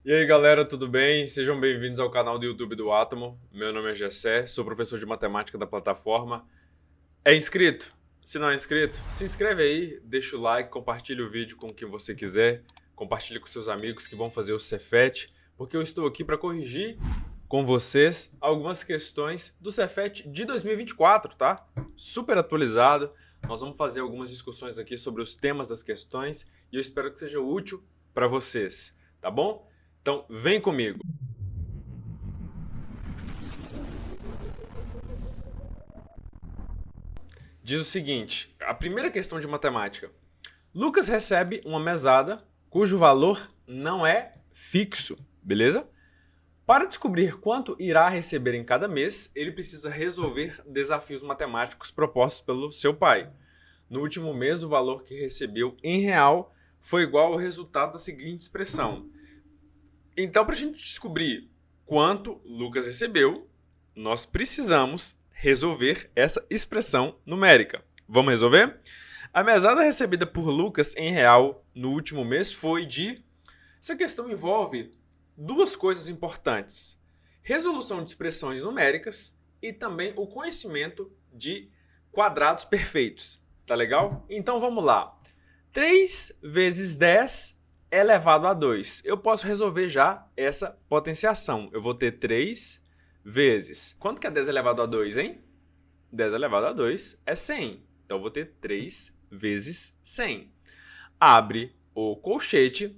E aí galera, tudo bem? Sejam bem-vindos ao canal do YouTube do Átomo. Meu nome é Gessé, sou professor de matemática da plataforma. É inscrito? Se não é inscrito, se inscreve aí, deixa o like, compartilha o vídeo com quem você quiser, compartilha com seus amigos que vão fazer o Cefet, porque eu estou aqui para corrigir com vocês algumas questões do Cefet de 2024, tá? Super atualizado. Nós vamos fazer algumas discussões aqui sobre os temas das questões e eu espero que seja útil para vocês, tá bom? Então, vem comigo. Diz o seguinte, a primeira questão de matemática. Lucas recebe uma mesada cujo valor não é fixo, beleza? Para descobrir quanto irá receber em cada mês, ele precisa resolver desafios matemáticos propostos pelo seu pai. No último mês, o valor que recebeu em real foi igual ao resultado da seguinte expressão. Então, para a gente descobrir quanto Lucas recebeu, nós precisamos resolver essa expressão numérica. Vamos resolver? A mesada recebida por Lucas em real no último mês foi de... Essa questão envolve duas coisas importantes: resolução de expressões numéricas e também o conhecimento de quadrados perfeitos. Tá legal? Então vamos lá. 3 vezes 10 elevado a 2. Eu posso resolver já essa potenciação. Eu vou ter 3 vezes... Quanto que é 10 elevado a 2, hein? 10 elevado a 2 é 100. Então eu vou ter 3 vezes 100. Abre o colchete,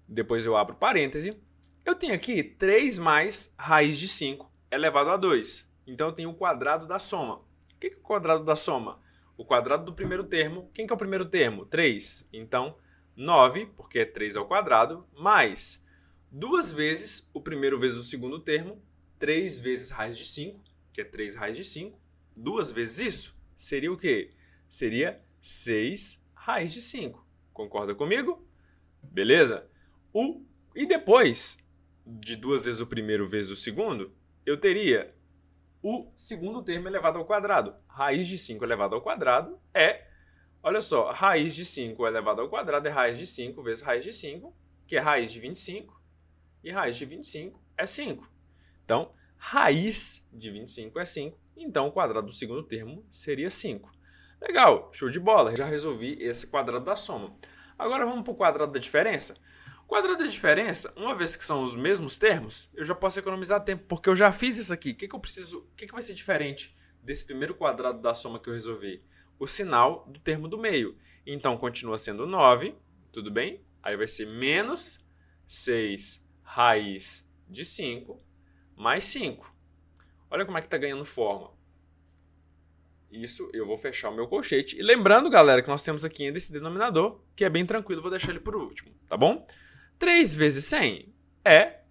depois eu abro parêntese. Eu tenho aqui 3 mais raiz de 5 elevado a 2. Então eu tenho o quadrado da soma. O que é o quadrado da soma? O quadrado do primeiro termo. Quem que é o primeiro termo? 3. Então, 9, porque é 3 ao quadrado, mais 2 vezes o primeiro vezes o segundo termo, 3 vezes raiz de 5, que é 3 raiz de 5. 2 vezes isso seria o quê? Seria 6 raiz de 5. Concorda comigo? Beleza? E depois de 2 vezes o primeiro vezes o segundo, eu teria o segundo termo elevado ao quadrado. Raiz de 5 elevado ao quadrado é, olha só, raiz de 5 elevado ao quadrado é raiz de 5 vezes raiz de 5, que é raiz de 25, e raiz de 25 é 5. Então, raiz de 25 é 5, então o quadrado do segundo termo seria 5. Legal, show de bola, já resolvi esse quadrado da soma. Agora vamos para o quadrado da diferença. O quadrado da diferença, uma vez que são os mesmos termos, eu já posso economizar tempo, porque eu já fiz isso aqui. O que eu preciso? O que vai ser diferente desse primeiro quadrado da soma que eu resolvi? O sinal do termo do meio. Então, continua sendo 9, tudo bem? Aí vai ser menos 6 raiz de 5 mais 5. Olha como é que está ganhando forma. Isso, eu vou fechar o meu colchete. E lembrando, galera, que nós temos aqui ainda esse denominador, que é bem tranquilo, vou deixar ele por último, tá bom? 3 vezes 100 é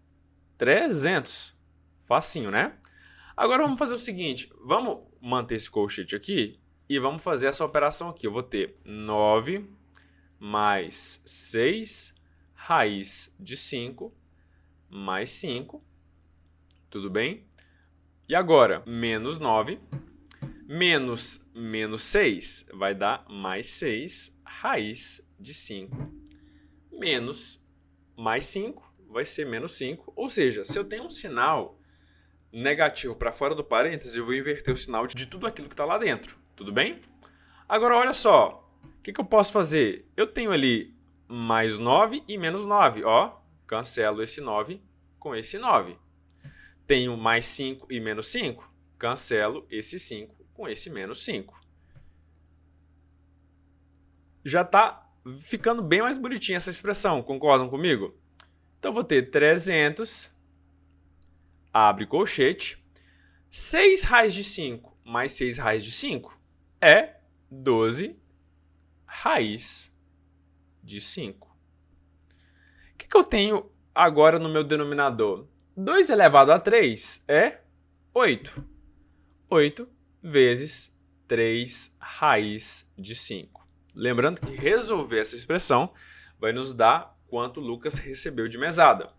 300. Facinho, né? Agora vamos fazer o seguinte, vamos manter esse colchete aqui e vamos fazer essa operação aqui. Eu vou ter 9 mais 6 raiz de 5 mais 5. Tudo bem? E agora, menos 9 menos 6 vai dar mais 6 raiz de 5 menos mais 5 vai ser menos 5. Ou seja, se eu tenho um sinal negativo para fora do parêntese, eu vou inverter o sinal de tudo aquilo que está lá dentro. Tudo bem? Agora, olha só. O que eu posso fazer? Eu tenho ali mais 9 e menos 9. Ó, cancelo esse 9 com esse 9. Tenho mais 5 e menos 5. Cancelo esse 5 com esse menos 5. Já está ficando bem mais bonitinha essa expressão. Concordam comigo? Então, vou ter 300, abre colchete, 6 raiz de 5 mais 6 raiz de 5 é 12 raiz de 5. O que eu tenho agora no meu denominador? 2 elevado a 3 é 8. 8 vezes 3 raiz de 5. Lembrando que resolver essa expressão vai nos dar quanto Lucas recebeu de mesada.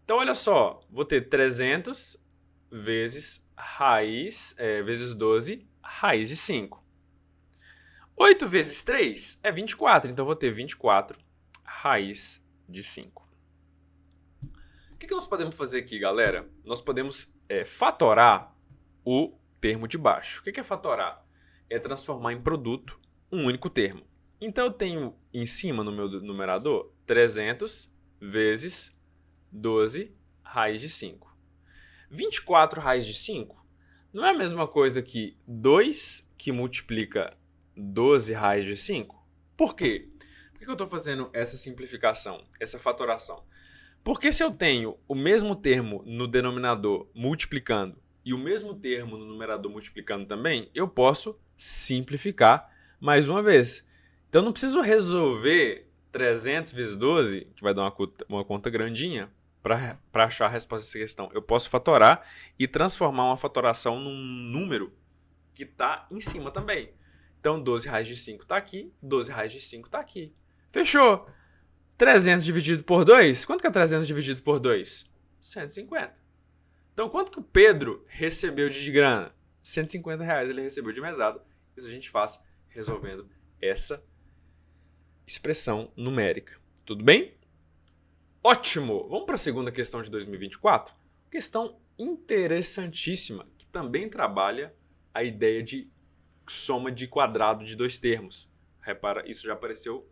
Então, olha só, vou ter 300 vezes raiz, vezes 12, raiz de 5. 8 vezes 3 é 24, então vou ter 24 raiz de 5. que nós podemos fazer aqui, galera? Nós podemos fatorar o termo de baixo. O que é fatorar? É transformar em produto um único termo. Então, eu tenho em cima, no meu numerador, 300 vezes 12 raiz de 5. 24 raiz de 5 não é a mesma coisa que 2 que multiplica 12 raiz de 5? Por quê? Por que eu estou fazendo essa simplificação, essa fatoração? Porque se eu tenho o mesmo termo no denominador multiplicando e o mesmo termo no numerador multiplicando também, eu posso simplificar mais uma vez. Então, não preciso resolver 300 vezes 12, que vai dar uma conta grandinha, para achar a resposta dessa questão. Eu posso fatorar e transformar uma fatoração num número que está em cima também. Então, 12 raiz de 5 está aqui, 12 raiz de 5 está aqui. Fechou! 300 dividido por 2, quanto que é 300 dividido por 2? 150. Então, quanto que o Pedro recebeu de grana? 150 reais ele recebeu de mesada. Isso a gente faz resolvendo essa expressão numérica. Tudo bem? Ótimo! Vamos para a segunda questão de 2024? Questão interessantíssima, que também trabalha a ideia de soma de quadrado de dois termos. Repara, isso já apareceu,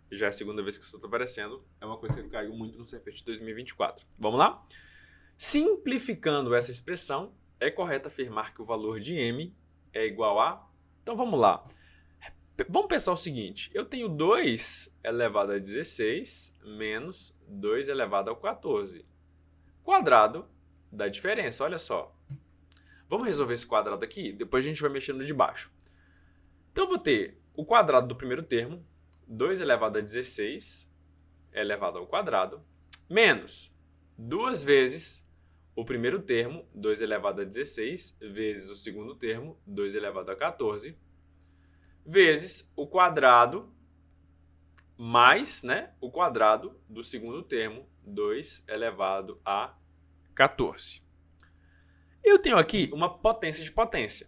já é a segunda vez que isso está aparecendo. É uma coisa que caiu muito no Cefet de 2024. Vamos lá? Simplificando essa expressão, é correto afirmar que o valor de m é igual a... Então vamos lá. Vamos pensar o seguinte, eu tenho 2 elevado a 16 menos 2 elevado a 14. Quadrado da diferença, olha só. Vamos resolver esse quadrado aqui, depois a gente vai mexendo de baixo. Então eu vou ter o quadrado do primeiro termo, 2 elevado a 16 elevado ao quadrado, menos 2 vezes o primeiro termo, 2 elevado a 16, vezes o segundo termo, 2 elevado a 14, vezes o quadrado mais o quadrado do segundo termo, 2 elevado a 14. Eu tenho aqui uma potência de potência.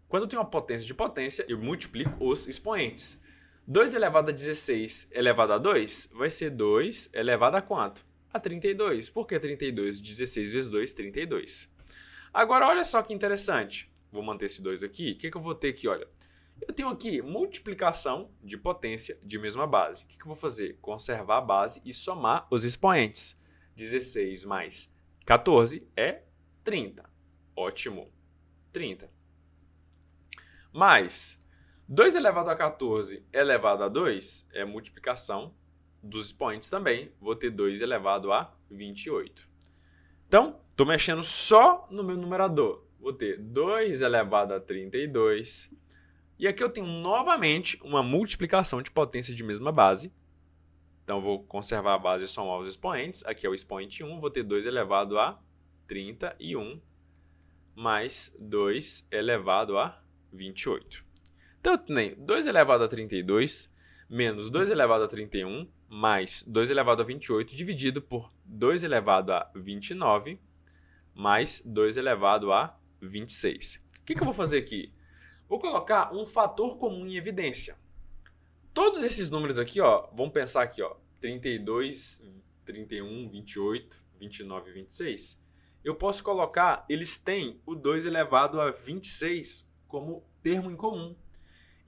Quando eu tenho uma potência de potência, eu multiplico os expoentes. 2 elevado a 16 elevado a 2 vai ser 2 elevado a quanto? A 32. Por que 32? 16 vezes 2, 32. Agora, olha só que interessante. Vou manter esse 2 aqui. O que eu vou ter aqui? Olha, eu tenho aqui multiplicação de potência de mesma base. O que eu vou fazer? Conservar a base e somar os expoentes. 16 mais 14 é 30. Ótimo. 30. Mais 2 elevado a 14 elevado a 2 é multiplicação dos expoentes também. Vou ter 2 elevado a 28. Então, estou mexendo só no meu numerador. Vou ter 2 elevado a 32. E aqui eu tenho novamente uma multiplicação de potência de mesma base. Então, vou conservar a base e somar os expoentes. Aqui é o expoente 1. Vou ter 2 elevado a 31 mais 2 elevado a 28. Então, eu tenho 2 elevado a 32 menos 2 elevado a 31 mais 2 elevado a 28 dividido por 2 elevado a 29 mais 2 elevado a 26. O que eu vou fazer aqui? Vou colocar um fator comum em evidência. Todos esses números aqui, vamos pensar aqui, 32, 31, 28, 29 e 26. Eu posso colocar, eles têm o 2 elevado a 26 como termo em comum.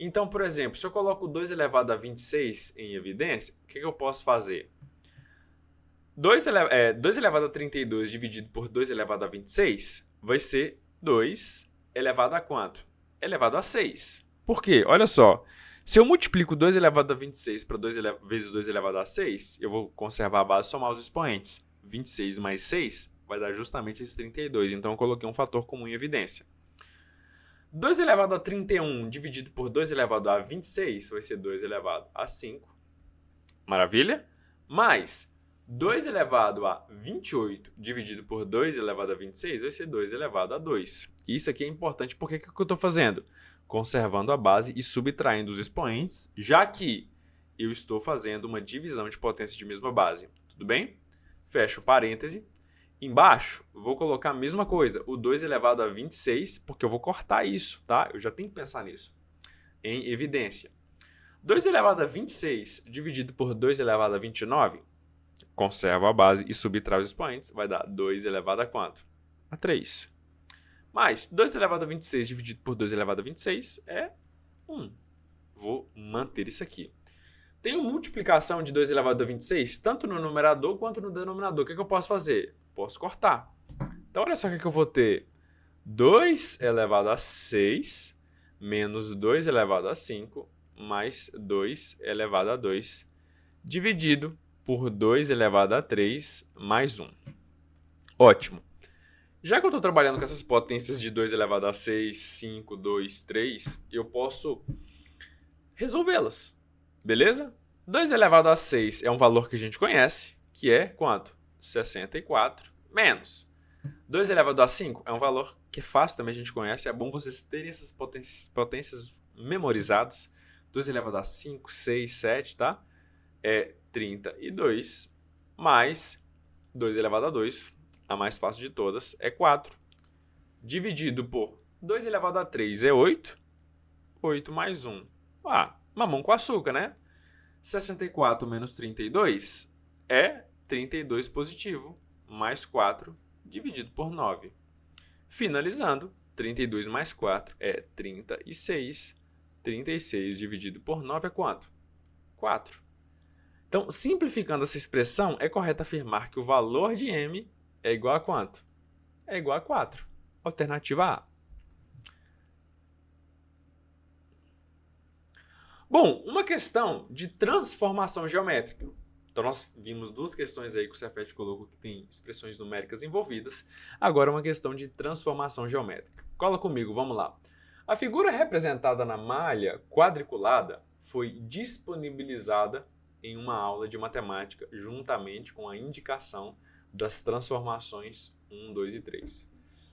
Então, por exemplo, se eu coloco 2 elevado a 26 em evidência, o que eu posso fazer? 2 elevado a 32 dividido por 2 elevado a 26 vai ser 2 elevado a quanto? Elevado a 6. Por quê? Olha só. Se eu multiplico 2 elevado a 26 para 2 vezes 2 elevado a 6, eu vou conservar a base e somar os expoentes. 26 mais 6 vai dar justamente esse 32. Então, eu coloquei um fator comum em evidência. 2 elevado a 31 dividido por 2 elevado a 26 vai ser 2 elevado a 5. Maravilha? Mais 2 elevado a 28 dividido por 2 elevado a 26 vai ser 2 elevado a 2. Isso aqui é importante porque o que eu estou fazendo? Conservando a base e subtraindo os expoentes, já que eu estou fazendo uma divisão de potência de mesma base. Tudo bem? Fecho parêntese. Embaixo, vou colocar a mesma coisa, o 2 elevado a 26, porque eu vou cortar isso, tá? Eu já tenho que pensar nisso. Em evidência. 2 elevado a 26 dividido por 2 elevado a 29, Conservo a base e subtrai os expoentes. Vai dar 2 elevado a quanto? A 3. Mais 2 elevado a 26 dividido por 2 elevado a 26 é 1. Vou manter isso aqui. Tenho multiplicação de 2 elevado a 26, tanto no numerador quanto no denominador. O que eu posso fazer? Posso cortar. Então, olha só o que eu vou ter. 2 elevado a 6 menos 2 elevado a 5 mais 2 elevado a 2 dividido por 2 elevado a 3 mais 1. Ótimo. Já que eu estou trabalhando com essas potências de 2 elevado a 6, 5, 2, 3, eu posso resolvê-las. Beleza? 2 elevado a 6 é um valor que a gente conhece, que é quanto? 64 menos 2 elevado a 5 é um valor que é fácil também, a gente conhece. É bom vocês terem essas potências memorizadas. 2 elevado a 5, 6, 7, tá? É 32 mais 2 elevado a 2, a mais fácil de todas, é 4. Dividido por 2 elevado a 3 é 8. 8 mais 1. Mamão com açúcar, né? 64 menos 32 é 32 positivo, mais 4 dividido por 9. Finalizando, 32 mais 4 é 36. 36 dividido por 9 é quanto? 4. Então, simplificando essa expressão, é correto afirmar que o valor de m é igual a quanto? É igual a 4. Alternativa A. Bom, uma questão de transformação geométrica. Então, nós vimos duas questões aí que o Cefet colocou que tem expressões numéricas envolvidas. Agora, uma questão de transformação geométrica. Cola comigo, vamos lá. A figura representada na malha quadriculada foi disponibilizada em uma aula de matemática juntamente com a indicação das transformações 1, 2 e 3.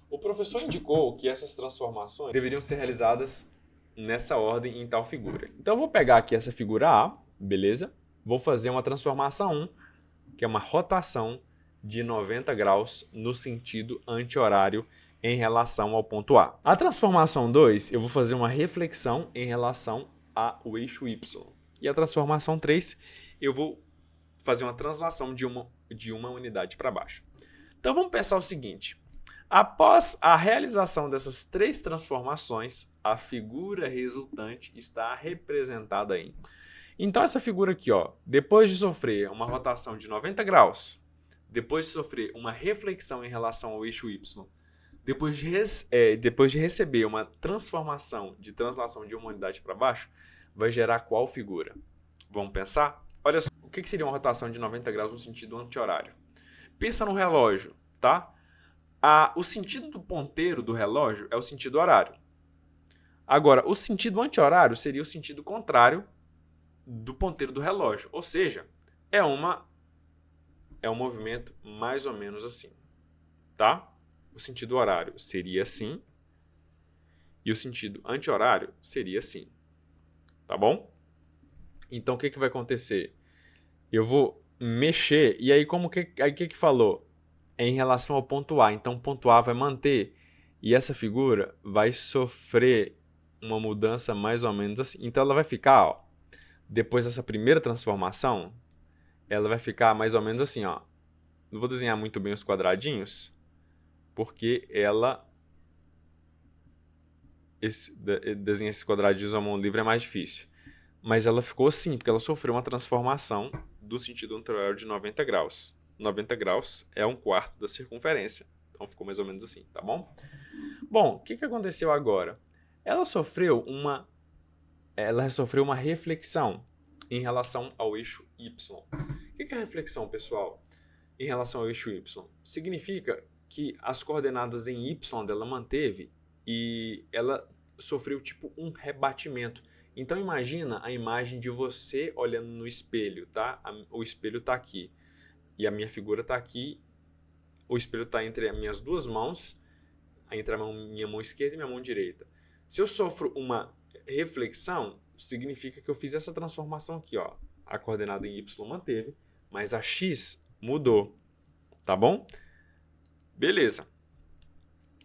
O professor indicou que essas transformações deveriam ser realizadas nessa ordem em tal figura. Então, eu vou pegar aqui essa figura A, beleza? Vou fazer uma transformação 1, que é uma rotação de 90 graus no sentido anti-horário em relação ao ponto A. A transformação 2, eu vou fazer uma reflexão em relação ao eixo Y. E a transformação 3, eu vou fazer uma translação de uma unidade para baixo. Então, vamos pensar o seguinte. Após a realização dessas 3 transformações, a figura resultante está representada em... Então, essa figura aqui, ó, depois de sofrer uma rotação de 90 graus, depois de sofrer uma reflexão em relação ao eixo Y, depois de receber uma transformação de translação de uma unidade para baixo, vai gerar qual figura? Vamos pensar? Olha só, o que seria uma rotação de 90 graus no sentido anti-horário? Pensa no relógio, tá? O sentido do ponteiro do relógio é o sentido horário. Agora, o sentido anti-horário seria o sentido contrário do ponteiro do relógio. Ou seja, é um movimento mais ou menos assim. Tá? O sentido horário seria assim. E o sentido anti-horário seria assim. Tá bom? Então, o que vai acontecer? Eu vou mexer. E aí, o que falou? É em relação ao ponto A. Então, o ponto A vai manter. E essa figura vai sofrer uma mudança mais ou menos assim. Então, ela vai ficar, ó, depois dessa primeira transformação, ela vai ficar mais ou menos assim, ó. Não vou desenhar muito bem os quadradinhos, porque ela... desenhar esses quadradinhos à mão livre é mais difícil. Mas ela ficou assim, porque ela sofreu uma transformação do sentido anti-horário de 90 graus. 90 graus é 1/4 da circunferência. Então ficou mais ou menos assim, tá bom? Bom, o que aconteceu agora? Ela sofreu uma reflexão em relação ao eixo Y. O que é reflexão, pessoal? Em relação ao eixo Y? Significa que as coordenadas em Y dela manteve e ela sofreu tipo um rebatimento. Então imagina a imagem de você olhando no espelho, tá? O espelho está aqui e a minha figura está aqui. O espelho está entre as minhas duas mãos, entre minha mão esquerda e minha mão direita. Se eu sofro uma reflexão, significa que eu fiz essa transformação aqui, ó. A coordenada em Y manteve, mas a X mudou, tá bom? Beleza.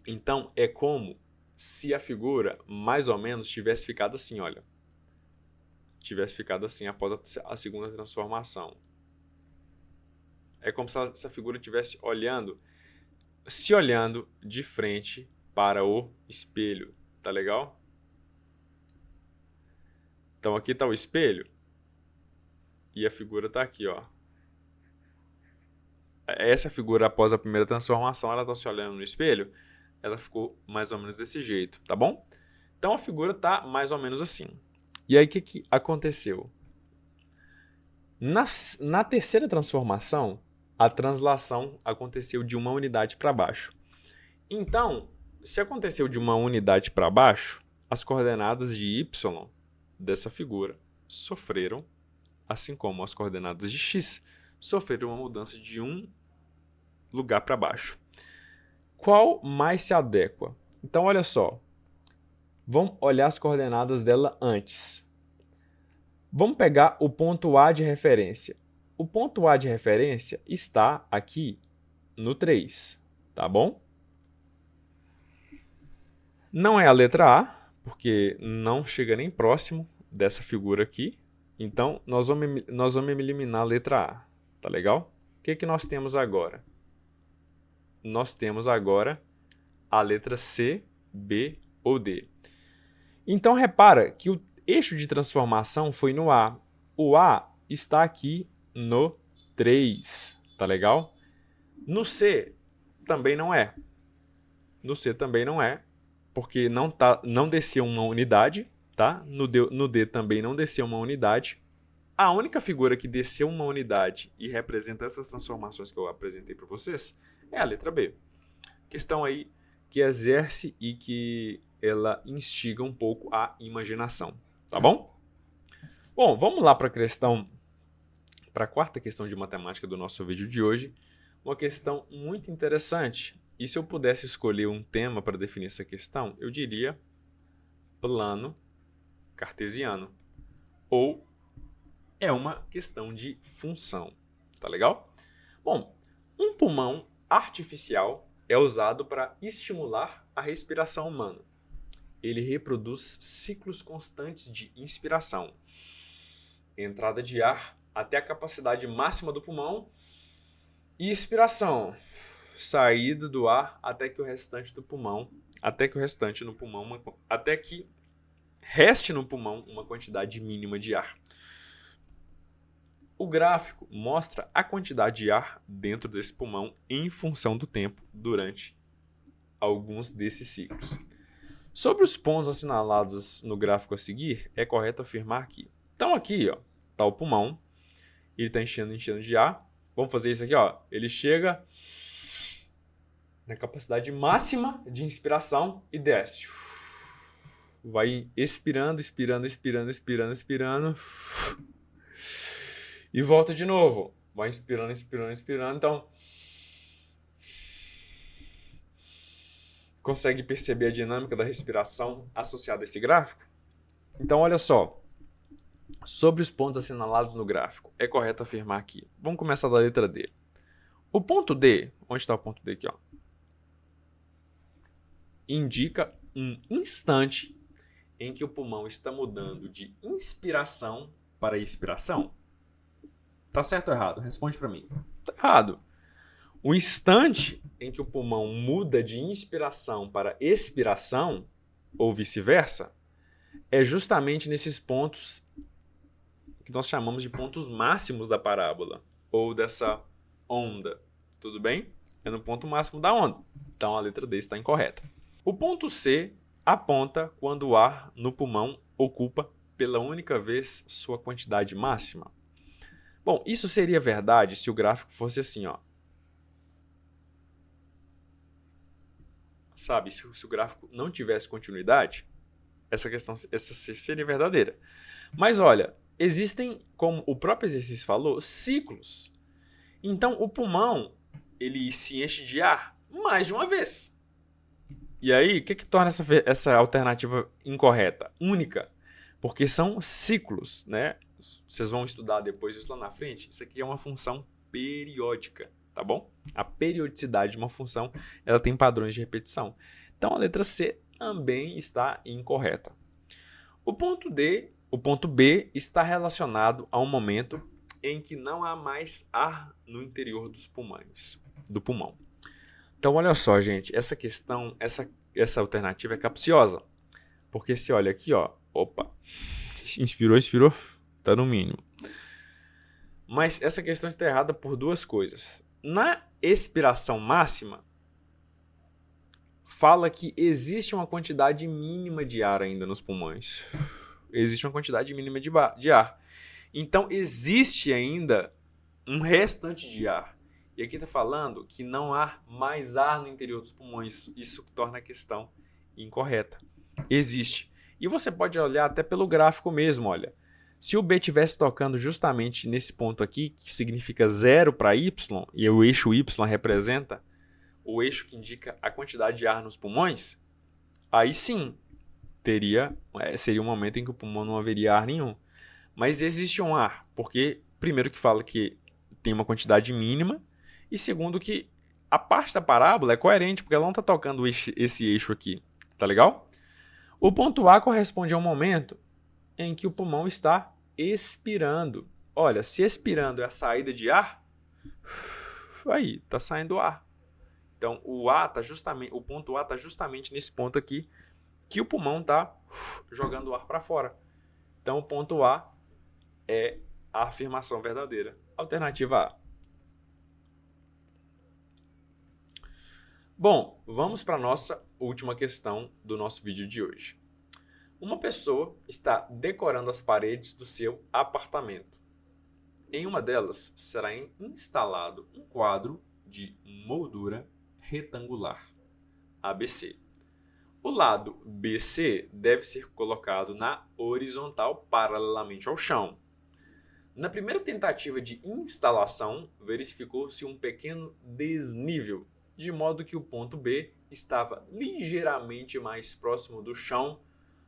Então, é como se a figura, mais ou menos, tivesse ficado assim, olha. Tivesse ficado assim após a segunda transformação. É como se essa figura estivesse se olhando de frente para o espelho. Tá legal? Então aqui está o espelho e a figura está aqui, ó. Essa figura, após a primeira transformação, ela está se olhando no espelho. Ela ficou mais ou menos desse jeito, tá bom? Então a figura está mais ou menos assim. E aí o que aconteceu? Na terceira transformação, a translação aconteceu de uma unidade para baixo. Então, se aconteceu de uma unidade para baixo, as coordenadas de y dessa figura sofreram, assim como as coordenadas de x, sofreram uma mudança de um lugar para baixo. Qual mais se adequa? Então, olha só. Vamos olhar as coordenadas dela antes. Vamos pegar o ponto A de referência. O ponto A de referência está aqui no 3, tá bom? Não é a letra A, porque não chega nem próximo dessa figura aqui. Então, nós vamos eliminar a letra A, tá legal? O que nós temos agora? Nós temos agora a letra C, B ou D. Então, repara que o eixo de transformação foi no A. O A está aqui no 3, tá legal? No C também não é. No C também não é, porque não desceu uma unidade, tá? No D também não desceu uma unidade. A única figura que desceu uma unidade e representa essas transformações que eu apresentei para vocês é a letra B. Questão aí que exerce e que ela instiga um pouco a imaginação, tá bom? Bom, vamos lá para a quarta questão de matemática do nosso vídeo de hoje. Uma questão muito interessante. E se eu pudesse escolher um tema para definir essa questão, eu diria plano cartesiano. Ou é uma questão de função, tá legal? Bom, um pulmão artificial é usado para estimular a respiração humana. Ele reproduz ciclos constantes de inspiração, entrada de ar até a capacidade máxima do pulmão e expiração, saída do ar até que reste no pulmão uma quantidade mínima de ar. O gráfico mostra a quantidade de ar dentro desse pulmão em função do tempo durante alguns desses ciclos. Sobre os pontos assinalados no gráfico a seguir, é correto afirmar que... Então aqui está o pulmão, ele está enchendo de ar. Vamos fazer isso aqui, ó. Ele chega na capacidade máxima de inspiração e desce. Vai expirando. E volta de novo. Vai inspirando. Então, consegue perceber a dinâmica da respiração associada a esse gráfico? Então, olha só. Sobre os pontos assinalados no gráfico, é correto afirmar aqui. Vamos começar da letra D. O ponto D, onde está o ponto D aqui? Ó, indica um instante em que o pulmão está mudando de inspiração para expiração. Tá certo ou errado? Responde para mim. Tá errado. O instante em que o pulmão muda de inspiração para expiração, ou vice-versa, é justamente nesses pontos que nós chamamos de pontos máximos da parábola, ou dessa onda. Tudo bem? É no ponto máximo da onda. Então a letra D está incorreta. O ponto C aponta quando o ar no pulmão ocupa pela única vez sua quantidade máxima. Bom, isso seria verdade se o gráfico fosse assim, ó. Sabe, se o gráfico não tivesse continuidade, essa seria verdadeira. Mas olha, existem, como o próprio exercício falou, ciclos. Então o pulmão ele se enche de ar mais de uma vez. E aí, o que torna essa alternativa incorreta? Única. Porque são ciclos, né? Vocês vão estudar depois isso lá na frente. Isso aqui é uma função periódica, tá bom? A periodicidade de uma função, ela tem padrões de repetição. Então a letra C também está incorreta. O ponto B está relacionado a um momento em que não há mais ar no interior dos pulmões, do pulmão. Então, olha só, gente, essa questão, essa alternativa é capciosa. Porque se olha aqui, ó, opa, inspirou, tá no mínimo. Mas essa questão está errada por duas coisas. Na expiração máxima, fala que existe uma quantidade mínima de ar ainda nos pulmões. Existe uma quantidade mínima de ar. Então, existe ainda um restante de ar. E aqui está falando que não há mais ar no interior dos pulmões. Isso torna a questão incorreta. Existe. E você pode olhar até pelo gráfico mesmo, olha. Se o B estivesse tocando justamente nesse ponto aqui, que significa 0 para Y, e o eixo Y representa o eixo que indica a quantidade de ar nos pulmões, aí sim, seria um momento em que o pulmão não haveria ar nenhum. Mas existe um ar, porque primeiro que fala que tem uma quantidade mínima, e segundo que a parte da parábola é coerente, porque ela não está tocando esse eixo aqui, tá legal? O ponto A corresponde a um momento em que o pulmão está expirando. Olha, se expirando é a saída de ar, aí está saindo ar. Então o ponto A está justamente nesse ponto aqui que o pulmão está jogando o ar para fora. Então o ponto A é a afirmação verdadeira. Alternativa A. Bom, vamos para a nossa última questão do nosso vídeo de hoje. Uma pessoa está decorando as paredes do seu apartamento. Em uma delas será instalado um quadro de moldura retangular, ABC. O lado BC deve ser colocado na horizontal paralelamente ao chão. Na primeira tentativa de instalação, verificou-se um pequeno desnível, de modo que o ponto B estava ligeiramente mais próximo do chão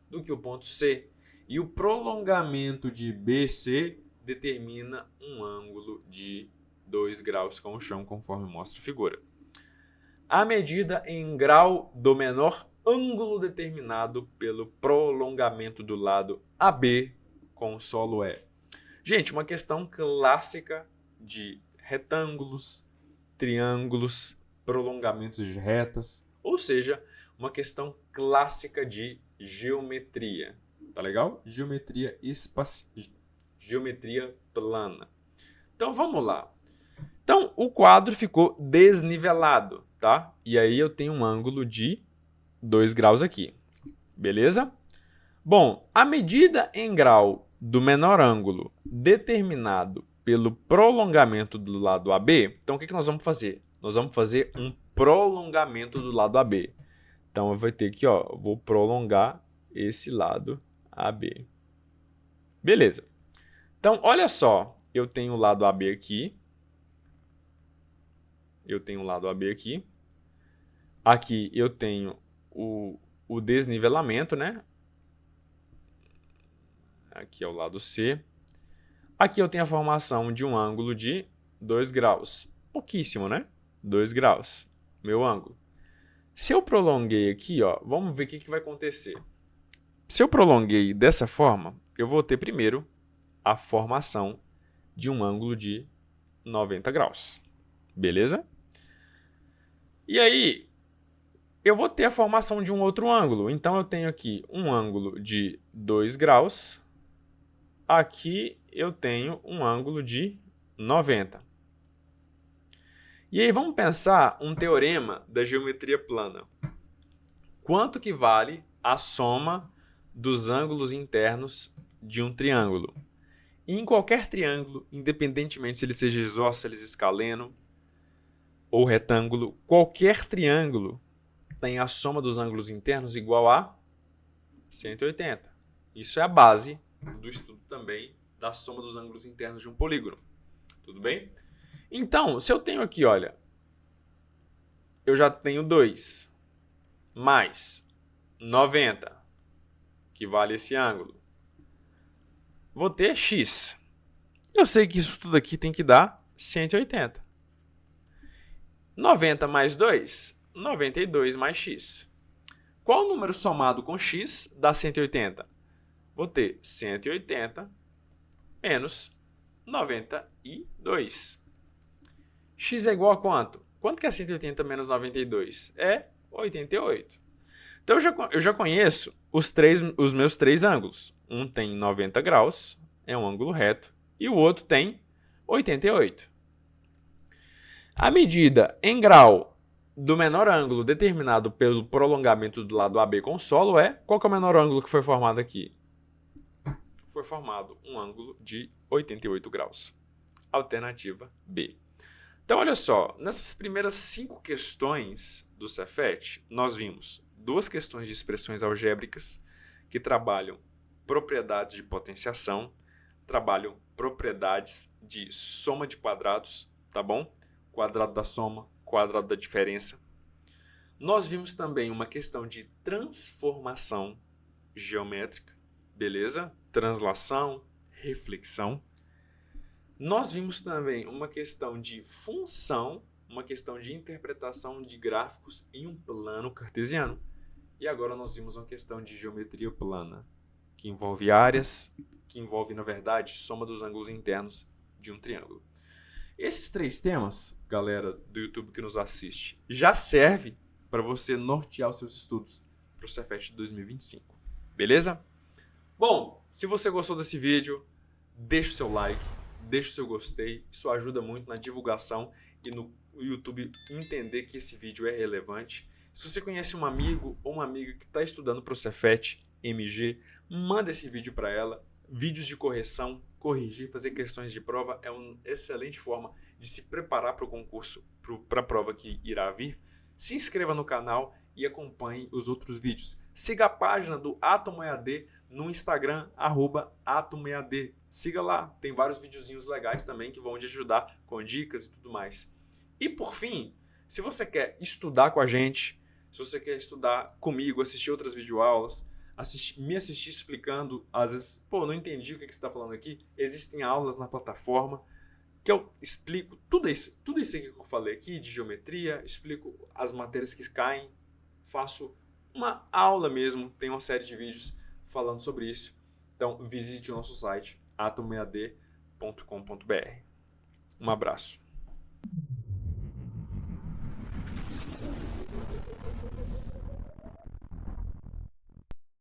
do que o ponto C, e o prolongamento de BC determina um ângulo de 2 graus com o chão, conforme mostra a figura. A medida em grau do menor ângulo determinado pelo prolongamento do lado AB com o solo é. Gente, uma questão clássica de retângulos, triângulos, prolongamentos de retas, ou seja, uma questão clássica de geometria, tá legal? Geometria plana. Então vamos lá. Então o quadro ficou desnivelado, tá? E aí eu tenho um ângulo de 2 graus aqui, beleza? Bom, a medida em grau do menor ângulo determinado pelo prolongamento do lado AB, então o que nós vamos fazer? Nós vamos fazer um prolongamento do lado AB. Então, eu vou ter aqui, ó, eu vou prolongar esse lado AB. Beleza. Então, olha só, eu tenho o lado AB aqui. Aqui eu tenho o desnivelamento, né? Aqui é o lado C. Aqui eu tenho a formação de um ângulo de 2 graus. Pouquíssimo, né? 2 graus, meu ângulo. Se eu prolonguei aqui, ó, vamos ver o que vai acontecer. Se eu prolonguei dessa forma, eu vou ter primeiro a formação de um ângulo de 90 graus. Beleza? E aí, eu vou ter a formação de um outro ângulo. Então, eu tenho aqui um ângulo de 2 graus. Aqui eu tenho um ângulo de 90. E aí vamos pensar um teorema da geometria plana. Quanto que vale a soma dos ângulos internos de um triângulo? E em qualquer triângulo, independentemente se ele seja isósceles, escaleno ou retângulo, qualquer triângulo tem a soma dos ângulos internos igual a 180. Isso é a base do estudo também da soma dos ângulos internos de um polígono. Tudo bem? Então, se eu tenho aqui, olha, eu já tenho 2 mais 90, que vale esse ângulo. Vou ter x. Eu sei que isso tudo aqui tem que dar 180. 90 mais 2, 92 mais x. Qual número somado com x dá 180? Vou ter 180 menos 92. X é igual a quanto? Quanto que é 180 menos 92? É 88. Então eu já conheço os meus três ângulos. Um tem 90 graus, é um ângulo reto, e o outro tem 88. A medida em grau do menor ângulo determinado pelo prolongamento do lado AB com o solo é... Qual que é o menor ângulo que foi formado aqui? Foi formado um ângulo de 88 graus. Alternativa B. Então, olha só, nessas primeiras 5 questões do Cefet, nós vimos 2 questões de expressões algébricas que trabalham propriedades de potenciação, trabalham propriedades de soma de quadrados, tá bom? Quadrado da soma, quadrado da diferença. Nós vimos também uma questão de transformação geométrica, beleza? Translação, reflexão. Nós vimos também uma questão de função, uma questão de interpretação de gráficos em um plano cartesiano. E agora nós vimos uma questão de geometria plana, que envolve áreas, que envolve, na verdade, soma dos ângulos internos de um triângulo. Esses 3 temas, galera do YouTube que nos assiste, já serve para você nortear os seus estudos para o Cefet de 2025. Beleza? Bom, se você gostou desse vídeo, deixa o seu like, deixa o seu gostei. Isso ajuda muito na divulgação e no YouTube entender que esse vídeo é relevante. Se você conhece um amigo ou uma amiga que está estudando para o Cefet MG, manda esse vídeo para ela. Vídeos de correção, corrigir, fazer questões de prova é uma excelente forma de se preparar para o concurso, para a prova que irá vir. Se inscreva no canal e acompanhe os outros vídeos. Siga a página do Atomo EAD no Instagram, @AtomoEAD. Siga lá, tem vários videozinhos legais também que vão te ajudar com dicas e tudo mais. E por fim, se você quer estudar com a gente, se você quer estudar comigo, assistir outras videoaulas, me assistir explicando, às vezes, não entendi o que você está falando aqui, existem aulas na plataforma que eu explico tudo isso que eu falei aqui de geometria, explico as matérias que caem, faço uma aula mesmo, tem uma série de vídeos falando sobre isso. Então visite o nosso site atomoead.com.br. Um abraço.